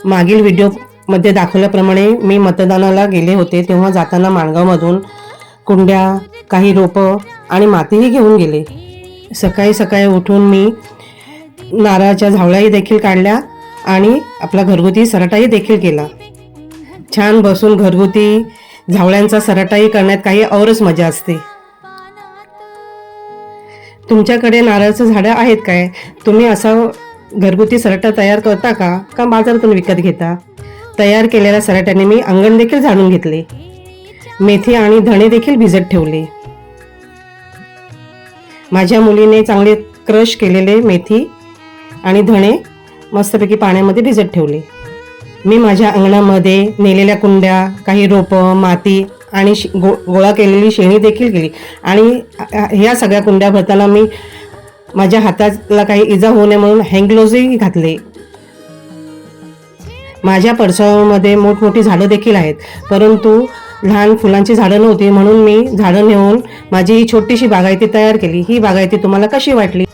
मागील व्हिडिओमध्ये दाखवल्याप्रमाणे मी मतदानाला गेले होते, तेव्हा जाताना माणगावमधून कुंड्या, काही रोपं आणि मातीही घेऊन गेले. सकाळी सकाळी उठून मी नारळाच्या झावळ्याही देखील काढल्या आणि आपला घरगुती सराटाही देखील केला. छान बसून घरगुती झावळ्यांचा सराटाही करण्यात काही औरच मजा असते. तुमच्याकडे नारळाचं झाडं आहेत काय? तुम्ही असा घरगुती सराटा तयार करता का बाजारातून विकत घेता? तयार केलेल्या सराट्याने मी अंगण देखील झाडून घेतले. मेथी आणि धणे देखील भिजत ठेवले. माझ्या मुलीने चांगले क्रश केलेले मेथी आणि धणे मस्तपैकी पाण्यामध्ये भिजत ठेवले. मी माझ्या अंगणामध्ये नेलेल्या कुंड्या, काही रोपं, माती आणि गोळा केलेली शेणी देखील केली आणि ह्या सगळ्या कुंड्या भरताना मी माझ्या हाताला काही इजा होऊ नये म्हणून हँडग्लोव्हजही घातले. माझ्या परसरामध्ये मोठमोठी झाडं देखील आहेत, परंतु लहान फुलांची झाडं नव्हती, म्हणून मी झाडं नेऊन माझी ही छोटीशी बागायती तयार केली. ही बागायती तुम्हाला कशी वाटली?